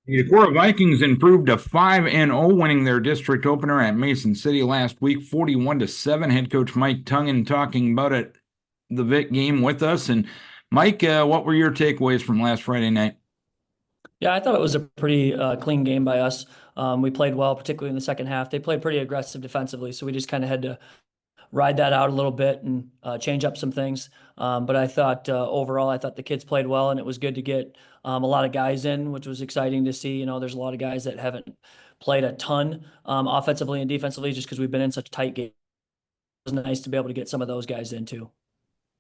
The Decorah Vikings improved to 5-0, winning their district opener at Mason City last week, 41-7. Head coach Mike Tangen talking about it, the Vic game with us. And Mike, what were your takeaways from last Friday night? Yeah, I thought it was a pretty clean game by us. We played well, particularly in the second half. They played pretty aggressive defensively, so we just kind of had to ride that out a little bit and change up some things. But I thought overall, I thought the kids played well, and it was good to get a lot of guys in, which was exciting to see. There's a lot of guys that haven't played a ton offensively and defensively just because we've been in such tight games. It was nice to be able to get some of those guys in too.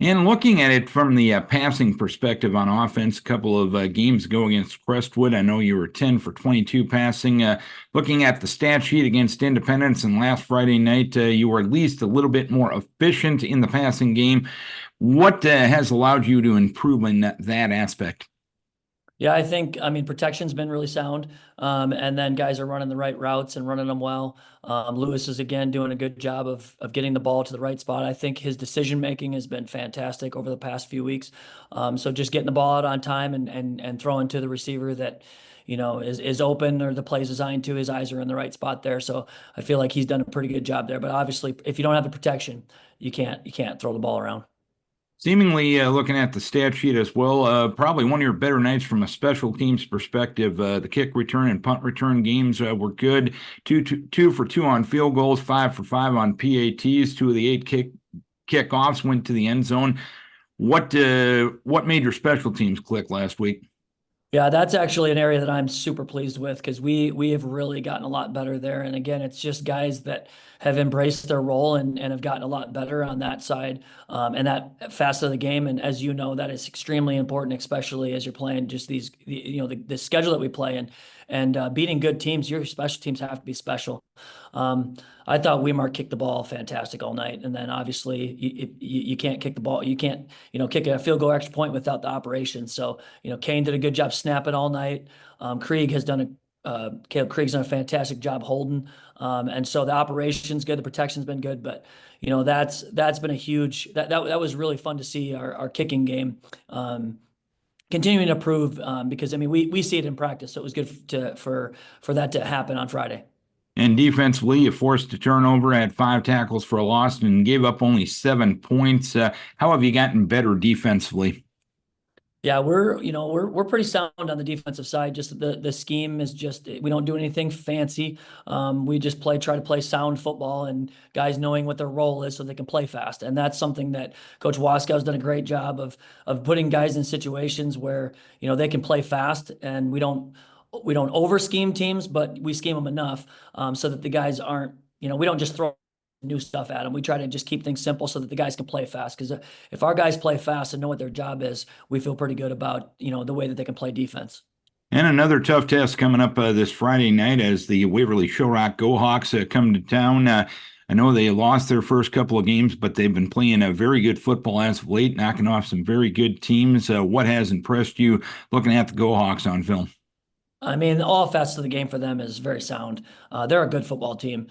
And looking at it from the passing perspective on offense, a couple of games ago against Crestwood, I know you were 10 for 22 passing. Looking at the stat sheet against Independence and last Friday night, you were at least a little bit more efficient in the passing game. What has allowed you to improve in that aspect? Yeah, I mean, protection's been really sound. And then guys are running the right routes and running them well. Lewis is again doing a good job of getting the ball to the right spot. I think his decision making has been fantastic over the past few weeks. So just getting the ball out on time and throwing to the receiver that, is open or the play's designed to, his eyes are in the right spot there. So I feel like he's done a pretty good job there. But obviously, if you don't have the protection, you can't throw the ball around. Seemingly, looking at the stat sheet as well, probably one of your better nights from a special teams perspective. The kick return and punt return games were good. Two for two on field goals, 5 for 5 on PATs. Two of the eight kickoffs went to the end zone. What made your special teams click last week? Yeah, that's actually an area that I'm super pleased with because we have really gotten a lot better there. And again, it's just guys that have embraced their role and have gotten a lot better on that side and that facet of the game. And as you know, that is extremely important, especially as you're playing just the schedule that we play in and beating good teams. Your special teams have to be special. I thought Weimar kicked the ball fantastic all night, and then obviously you can't kick the ball. You can't kick a field goal extra point without the operation. So Kane did a good job snapping all night. Caleb Krieg's done a fantastic job holding, and so the operation's good. The protection's been good, but that's been a huge that was really fun to see our kicking game. Continuing to improve because I mean we see it in practice, so it was good for that to happen on Friday. And defensively, you forced a turnover, had 5 tackles for a loss, and gave up only 7 points. How have you gotten better defensively? Yeah, we're pretty sound on the defensive side. Just the scheme is just we don't do anything fancy. We just try to play sound football and guys knowing what their role is so they can play fast. And that's something that Coach Waskow's done a great job of putting guys in situations where they can play fast and we don't over scheme teams, but we scheme them enough so that the guys aren't we don't just throw new stuff at them. We try to just keep things simple so that the guys can play fast. Because if our guys play fast and know what their job is, we feel pretty good about the way that they can play defense. And another tough test coming up this Friday night as the Waverly Showrock Go-Hawks come to town. I know they lost their first couple of games, but they've been playing a very good football as of late, knocking off some very good teams. What has impressed you looking at the Go-Hawks on film? I mean, all facets of the game for them is very sound. They're a good football team.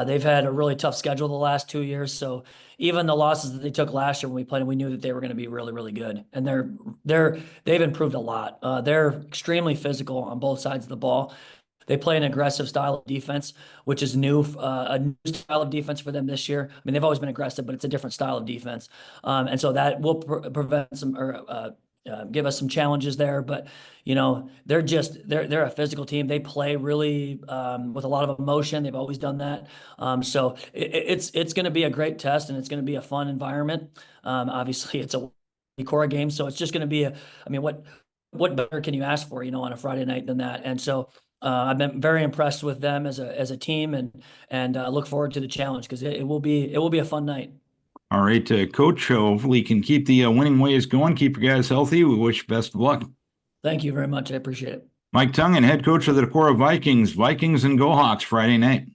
They've had a really tough schedule the last 2 years. So even the losses that they took last year when we played them, we knew that they were going to be really, really good. And they've improved a lot. They're extremely physical on both sides of the ball. They play an aggressive style of defense, which is new, a new style of defense for them this year. I mean, they've always been aggressive, but it's a different style of defense. And so that will prevent some or give us some challenges there. But they're a physical team. They play really with a lot of emotion. They've always done that. So it's going to be a great test, and it's going to be a fun environment. Obviously, it's a Cora game, so it's just going to be I mean, what better can you ask for, on a Friday night than that? And so I've been very impressed with them as a team, and look forward to the challenge because it will be a fun night. All right, Coach, hopefully you can keep the winning ways going, keep your guys healthy. We wish you best of luck. Thank you very much. I appreciate it. Mike Tangen, head coach of the Decorah Vikings. Vikings and Go Hawks Friday night.